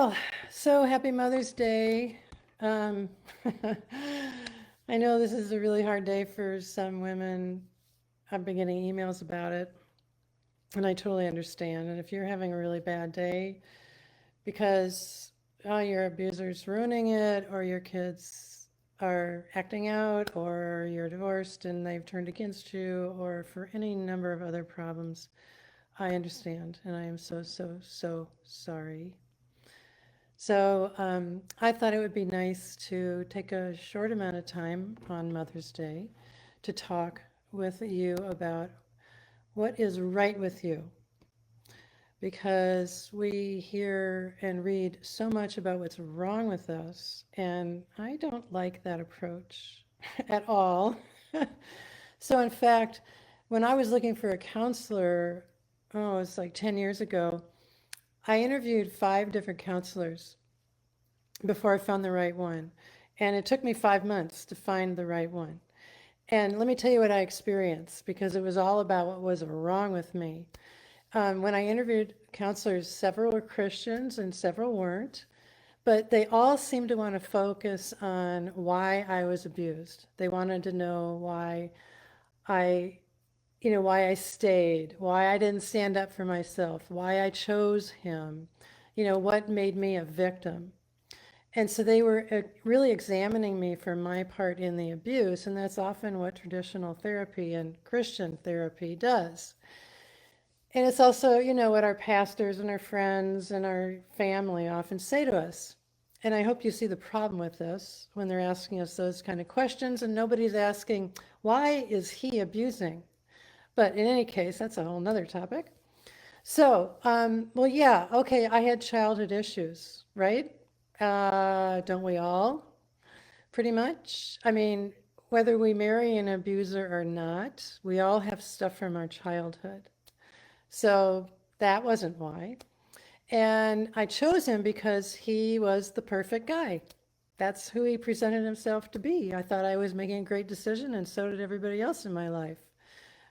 Well, so happy Mother's Day. Um, I know this is a really hard day for some women. I've been getting emails about it, and I totally understand. And if you're having a really bad day because your abuser's ruining it, or your kids are acting out, or you're divorced and they've turned against you, or for any number of other problems, I understand. And I am so, so, so sorry. So I thought it would be nice to take a short amount of time on Mother's Day to talk with you about what is right with you. Because we hear and read so much about what's wrong with us, and I don't like that approach at all. So, in fact, when I was looking for a counselor, oh, it's like 10 years ago, I interviewed 5 different counselors before I found the right one. And it took me 5 months to find the right one. And let me tell you what I experienced because it was all about what was wrong with me. When I interviewed counselors, several were Christians and several weren't, but they all seemed to want to focus on why I was abused. They wanted to know I, why I stayed, why I didn't stand up for myself, why I chose him, what made me a victim. And so they were really examining me for my part in the abuse, and that's often what traditional therapy and Christian therapy does. And it's also, what our pastors and our friends and our family often say to us. And I hope you see the problem with this when they're asking us those kind of questions, and nobody's asking, why is he abusing? But in any case, that's a whole nother topic. So, yeah, okay, I had childhood issues, right? Don't we all? Pretty much. I mean, whether we marry an abuser or not, we all have stuff from our childhood. So that wasn't why. And I chose him because he was the perfect guy. That's who he presented himself to be. I thought I was making a great decision, and so did everybody else in my life.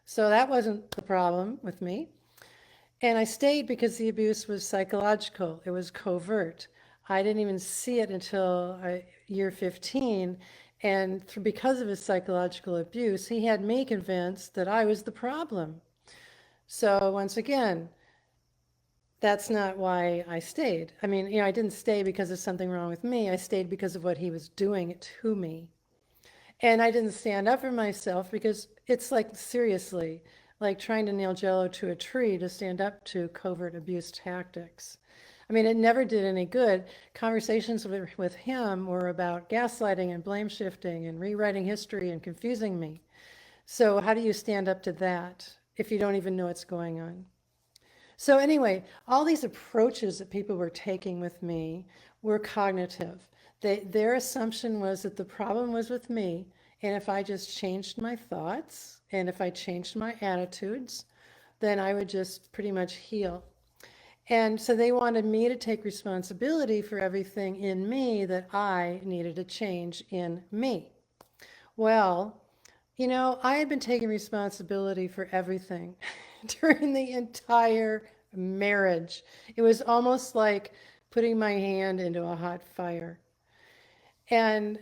So that wasn't the problem with me. And I stayed because the abuse was psychological, it was covert. I didn't even see it until year 15. And because of his psychological abuse, he had me convinced that I was the problem. So, once again, that's not why I stayed. I mean, I didn't stay because of something wrong with me. I stayed because of what he was doing to me. And I didn't stand up for myself because it's like, seriously, like trying to nail jello to a tree to stand up to covert abuse tactics. I mean, it never did any good. Conversations with him were about gaslighting and blame shifting and rewriting history and confusing me. So, how do you stand up to that if you don't even know what's going on? So, anyway, all these approaches that people were taking with me were cognitive. Their assumption was that the problem was with me, and if I just changed my thoughts and if I changed my attitudes, then I would just pretty much heal. And so they wanted me to take responsibility for everything in me that I needed to change in me. Well, I had been taking responsibility for everything during the entire marriage. It was almost like putting my hand into a hot fire. And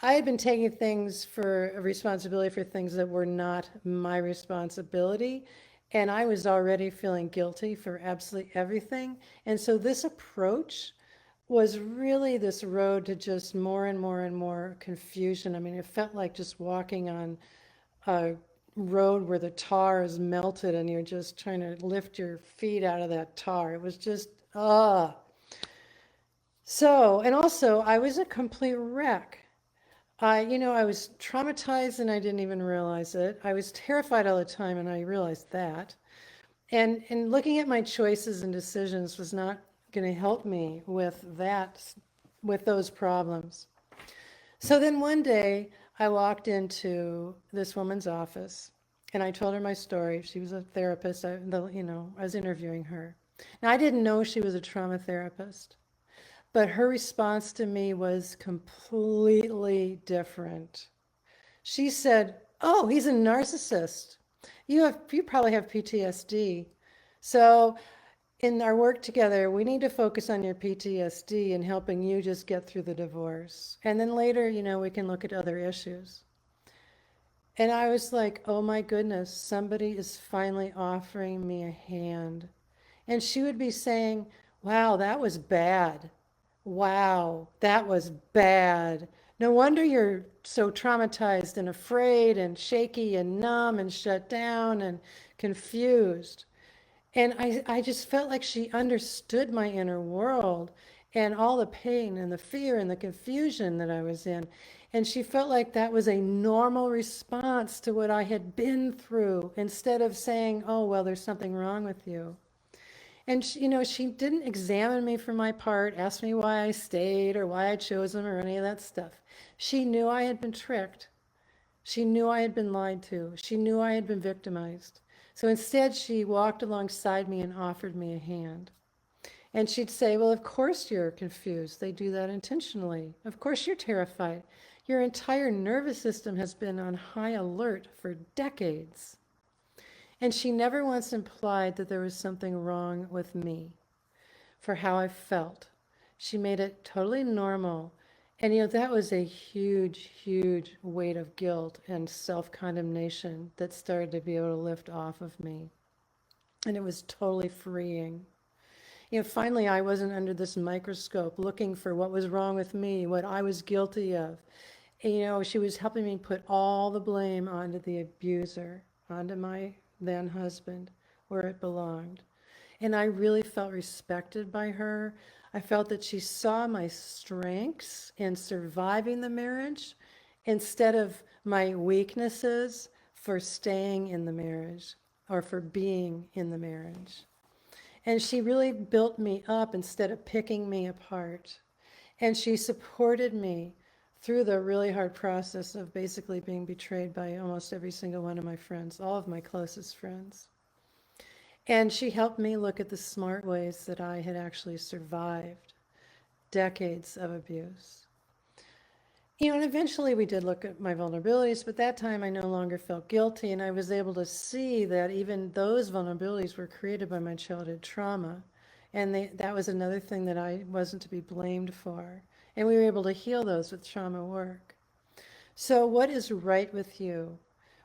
I had been taking things for responsibility for things that were not my responsibility. And I was already feeling guilty for absolutely everything. And so this approach was really this road to just more and more and more confusion. I mean, it felt like just walking on a road where the tar is melted and you're just trying to lift your feet out of that tar. It was just, ah. So, and also, I was a complete wreck. I was traumatized and I didn't even realize it. I was terrified all the time and I realized that. And looking at my choices and decisions was not going to help me with those problems. So then one day I walked into this woman's office and I told her my story. She was a therapist. I was interviewing her. Now I didn't know she was a trauma therapist, but her response to me was completely different. She said, "Oh, he's a narcissist. You probably have PTSD." So in our work together, we need to focus on your PTSD and helping you just get through the divorce. And then later, we can look at other issues. And I was like, oh my goodness, somebody is finally offering me a hand. And she would be saying, wow, that was bad. Wow, that was bad. No wonder you're so traumatized and afraid and shaky and numb and shut down and confused. And I just felt like she understood my inner world and all the pain and the fear and the confusion that I was in. And she felt like that was a normal response to what I had been through instead of saying, oh, well, there's something wrong with you. And she didn't examine me for my part, ask me why I stayed or why I chose him or any of that stuff. She knew I had been tricked. She knew I had been lied to. She knew I had been victimized. So instead, she walked alongside me and offered me a hand. And she'd say, well, of course you're confused. They do that intentionally. Of course you're terrified. Your entire nervous system has been on high alert for decades. And she never once implied that there was something wrong with me for how I felt. She made it totally normal. And that was a huge, huge weight of guilt and self condemnation that started to be able to lift off of me. And it was totally freeing. Finally, I wasn't under this microscope looking for what was wrong with me, what I was guilty of. And, she was helping me put all the blame onto the abuser, onto my then husband, where it belonged. And I really felt respected by her. I felt that she saw my strengths in surviving the marriage instead of my weaknesses for staying in the marriage or for being in the marriage. And she really built me up instead of picking me apart. And she supported me through the really hard process of basically being betrayed by almost every single one of my friends, all of my closest friends. And she helped me look at the smart ways that I had actually survived decades of abuse. And eventually we did look at my vulnerabilities, but that time I no longer felt guilty, and I was able to see that even those vulnerabilities were created by my childhood trauma. And that was another thing that I wasn't to be blamed for. And we were able to heal those with trauma work. So, what is right with you?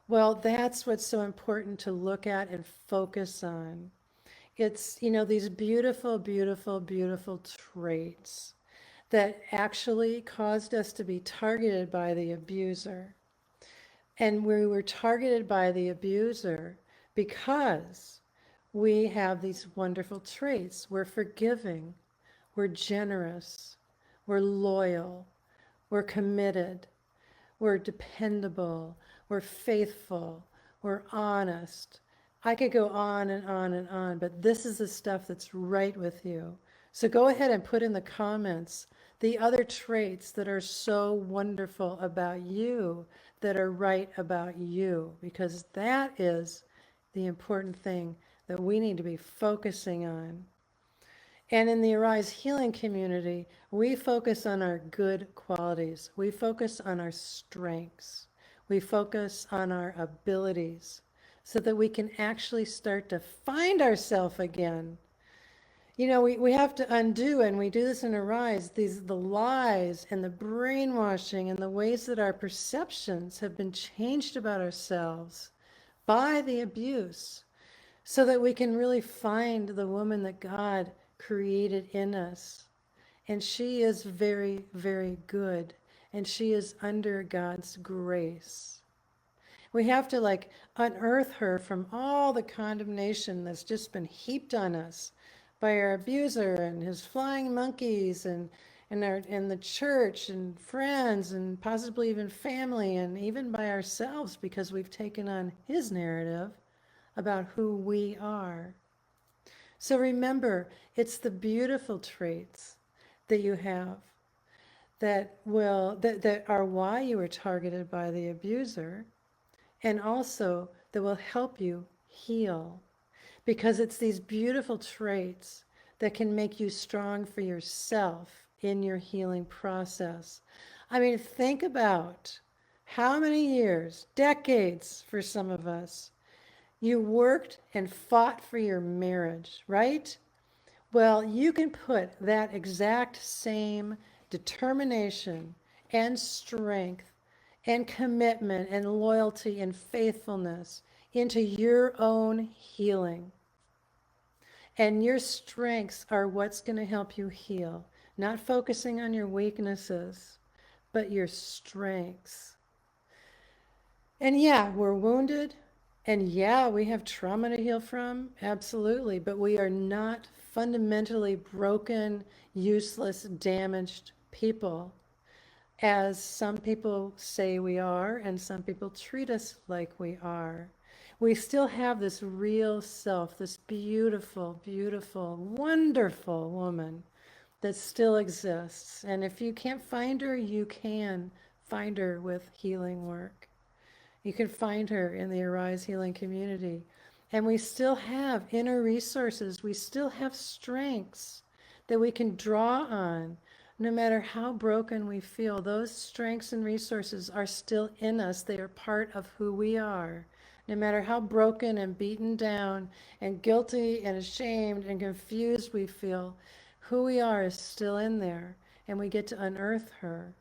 Well, that's what's so important to look at and focus on. It's, these beautiful, beautiful, beautiful traits that actually caused us to be targeted by the abuser. And we were targeted by the abuser because we have these wonderful traits. We're forgiving, we're generous, we're loyal, we're committed, we're dependable, we're faithful, we're honest. I could go on and on and on, but this is the stuff that's right with you. So go ahead and put in the comments the other traits that are so wonderful about you, that are right about you, because that is the important thing that we need to be focusing on. And in the Arise Healing community, we focus on our good qualities. We focus on our strengths. We focus on our abilities so that we can actually start to find ourselves again. We have to undo, and we do this in Arise, the lies and the brainwashing and the ways that our perceptions have been changed about ourselves by the abuse, so that we can really find the woman that God created in us. And she is very, very good. And she is under God's grace. We have to unearth her from all the condemnation that's just been heaped on us by our abuser and his flying monkeys and the church and friends and possibly even family and even by ourselves, because we've taken on his narrative about who we are. So remember, it's the beautiful traits that you have that are why you were targeted by the abuser, and also that will help you heal, because it's these beautiful traits that can make you strong for yourself in your healing process. I mean, think about how many years, decades for some of us, you worked and fought for your marriage, right? Well, you can put that exact same determination and strength and commitment and loyalty and faithfulness into your own healing. And your strengths are what's going to help you heal, not focusing on your weaknesses, but your strengths. And yeah, we're wounded. And yeah, we have trauma to heal from. Absolutely. But we are not fundamentally broken, useless, damaged people, as some people say we are, and some people treat us like we are. We still have this real self, this beautiful, beautiful, wonderful woman that still exists. And if you can't find her, you can find her with healing work. You can find her in the Arise Healing community. And we still have inner resources. We still have strengths that we can draw on. No matter how broken we feel, those strengths and resources are still in us. They are part of who we are. No matter how broken and beaten down and guilty and ashamed and confused we feel, who we are is still in there. And we get to unearth her.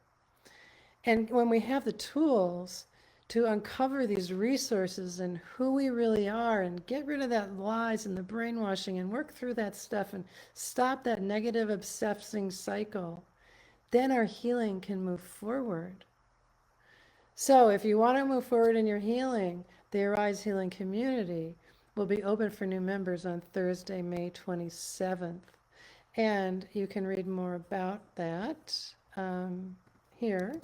And when we have the tools to uncover these resources and who we really are and get rid of that lies and the brainwashing and work through that stuff and stop that negative obsessing cycle, then our healing can move forward. So if you want to move forward in your healing, the Arise Healing community will be open for new members on Thursday, May 27th. And you can read more about that here.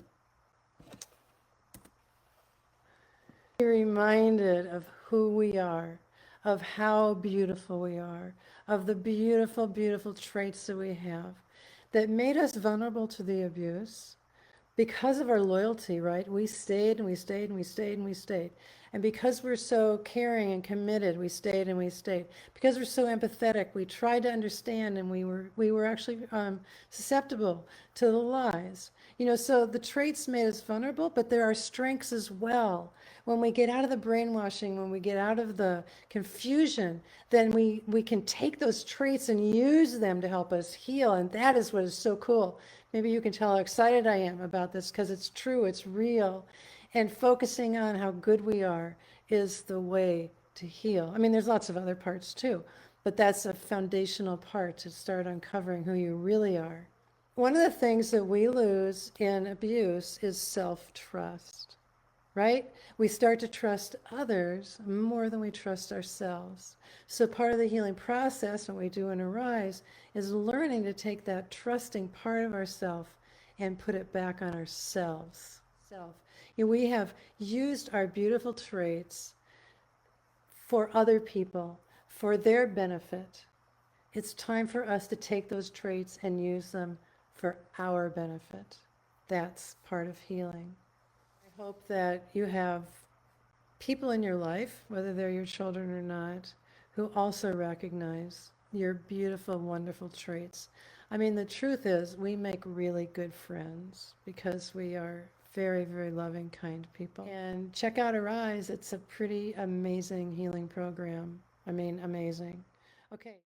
Be reminded of who we are, of how beautiful we are, of the beautiful, beautiful traits that we have that made us vulnerable to the abuse because of our loyalty, right? We stayed and we stayed and we stayed and we stayed. And because we're so caring and committed, we stayed and we stayed. Because we're so empathetic, we tried to understand, and we were actually susceptible to the lies. You know, so the traits made us vulnerable, but there are strengths as well. When we get out of the brainwashing, when we get out of the confusion, then we can take those traits and use them to help us heal. And that is what is so cool. Maybe you can tell how excited I am about this because it's true, it's real. And focusing on how good we are is the way to heal. I mean, there's lots of other parts too, but that's a foundational part to start uncovering who you really are. One of the things that we lose in abuse is self-trust, right? We start to trust others more than we trust ourselves. So part of the healing process, what we do in Arise, is learning to take that trusting part of ourself and put it back on ourselves. You know, we have used our beautiful traits for other people, for their benefit. It's time for us to take those traits and use them for our benefit. That's part of healing. I hope that you have people in your life, whether they're your children or not, who also recognize your beautiful, wonderful traits. I mean, the truth is, we make really good friends because we are very, very loving, kind people. And check out Arise. It's a pretty amazing healing program. I mean, amazing. Okay.